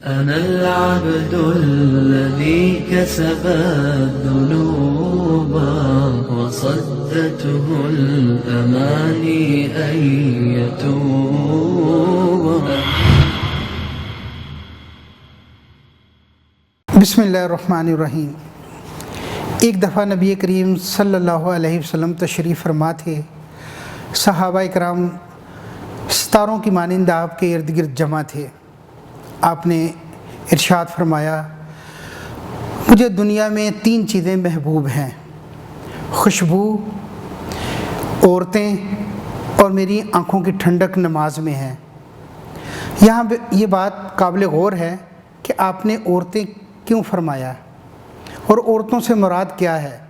أنا العبد الذي كسب الذنوب وصدته الأماني أن يتوب. बिस्मिल्लाहिर्रहमानिर्रहीम। एक दफ़ा नबी करीम सल्लल्लाहु अलैहि वसल्लम तशरीफ़ फरमा थे। सहाबा इकराम सितारों की मानिंद आपके इर्द गिर्द जमा थे। आपने इरशाद फरमाया, मुझे दुनिया में 3 चीज़ें महबूब हैं, खुशबू, औरतें और मेरी आँखों की ठंडक नमाज में है। यहाँ ये बात काबिल गौर है कि आपने औरतें क्यों फरमाया और औरतों से मुराद क्या है।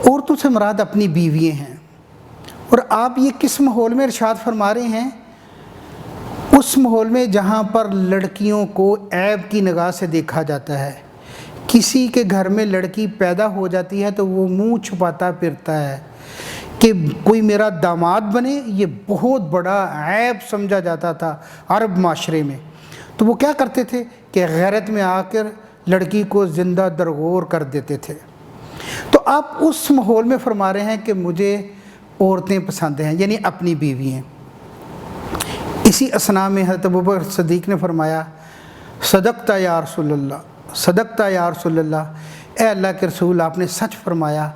औरतों से मुराद अपनी बीवियाँ हैं। और आप ये किस माहौल में इरशाद फरमा रहे हैं? उस माहौल में जहाँ पर लड़कियों को ऐब की निगाह से देखा जाता है। किसी के घर में लड़की पैदा हो जाती है तो वो मुंह छुपाता फिरता है कि कोई मेरा दामाद बने, ये बहुत बड़ा ऐब समझा जाता था अरब माशरे में। तो वो क्या करते थे कि गैरत में आकर लड़की को ज़िंदा दरगोर कर देते थे। तो आप उस माहौल में फरमा रहे हैं कि मुझे औरतें पसंद हैं, यानी अपनी बीवी हैं। इसी असना में हज़रत अबू बकर सिद्दीक़ ने फरमाया, सदक़ता या रसूलल्लाह, सदक़ता या रसूलल्लाह, ए अल्लाह के रसूल, आपने सच फरमाया।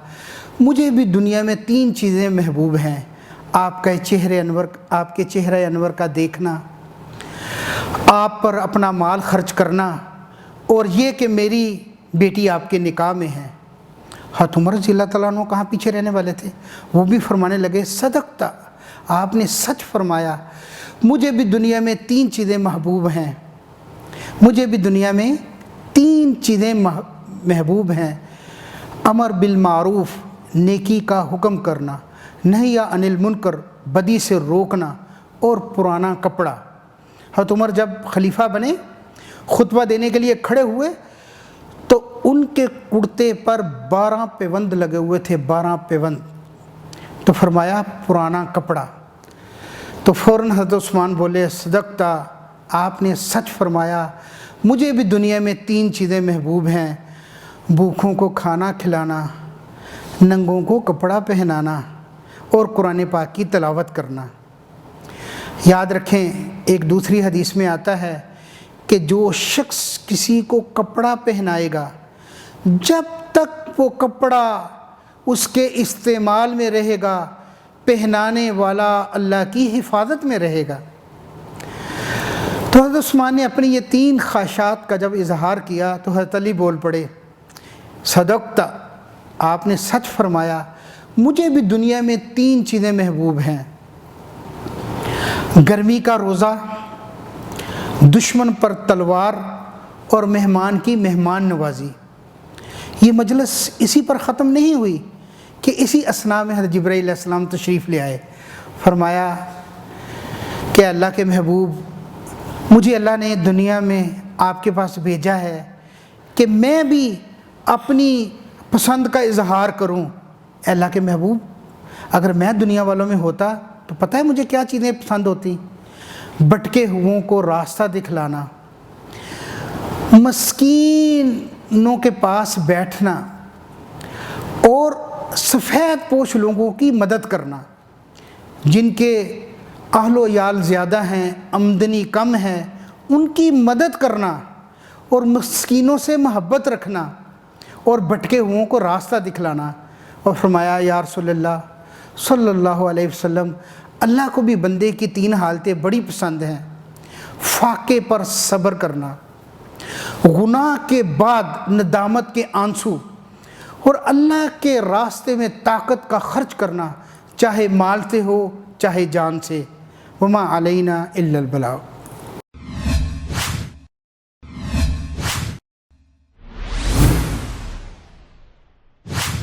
मुझे भी दुनिया में 3 चीज़ें महबूब हैं, आपके चेहरे अनवर का देखना, आप पर अपना माल खर्च करना, और ये कि मेरी बेटी आपके निकाह में है। हज़रत उमर रज़ियल्लाहु तआला अन्हु कहाँ पीछे रहने वाले थे, वो भी फरमाने लगे, सदक़ता, आपने सच फरमाया। मुझे भी दुनिया में 3 चीज़ें महबूब हैं, मुझे भी दुनिया में 3 चीज़ें महबूब हैं। अमर बिल मारूफ़, नेकी का हुक्म करना, नही या अनिल मुनकर, बदी से रोकना, और पुराना कपड़ा। हज़रत उमर जब खलीफा बने, खुतबा देने के लिए खड़े हुए तो उनके कुर्ते पर 12 पेवंद लगे हुए थे, 12 पेवंद। तो फरमाया पुराना कपड़ा। तो फ़ौरन हज़रत उस्मान बोले, सदक़ता, आपने सच फरमाया। मुझे भी दुनिया में 3 चीज़ें महबूब हैं, भूखों को खाना खिलाना, नंगों को कपड़ा पहनाना, और कुरान पाक की तिलावत करना। याद रखें, एक दूसरी हदीस में आता है कि जो शख्स किसी को कपड़ा पहनाएगा, जब तक वो कपड़ा उसके इस्तेमाल में रहेगा, पहनाने वाला अल्लाह की हिफाजत में रहेगा। तो हज़रत उस्मान ने अपनी ये 3 ख्वाहिशात का जब इजहार किया तो हज़रत अली बोल पड़े, सदक़ता, आपने सच फरमाया। मुझे भी दुनिया में 3 चीज़ें महबूब हैं, गर्मी का रोज़ा, दुश्मन पर तलवार, और मेहमान की मेहमान नवाजी। ये मजलिस इसी पर ख़त्म नहीं हुई कि इसी असना में हज़रत जिब्राईल अलैहिस्सलाम तशरीफ़ ले आए। फरमाया कि अल्लाह के महबूब, मुझे अल्लाह ने दुनिया में आपके पास भेजा है कि मैं भी अपनी पसंद का इजहार करूं। अल्लाह के महबूब, अगर मैं दुनिया वालों में होता तो पता है मुझे क्या चीज़ें पसंद होती? भटके हुओं को रास्ता दिखलाना, मस्कीनों के पास बैठना, और सफ़ेद पोश लोगों की मदद करना, जिनके अहलो याल ज़्यादा हैं, आमदनी कम है, उनकी मदद करना, और मस्कीनों से मोहब्बत रखना, और भटके हुओं को रास्ता दिखलाना। और फरमाया, या रसूलल्लाह सल्लल्लाहु अलैहि वसल्लम, अल्लाह को भी बंदे की 3 हालतें बड़ी पसंद हैं। फाके पर सब्र करना, गुनाह के बाद नदामत के आंसू, और अल्लाह के रास्ते में ताकत का खर्च करना, चाहे माल से हो चाहे जान से। वमा अलैना इल्लल बलाग।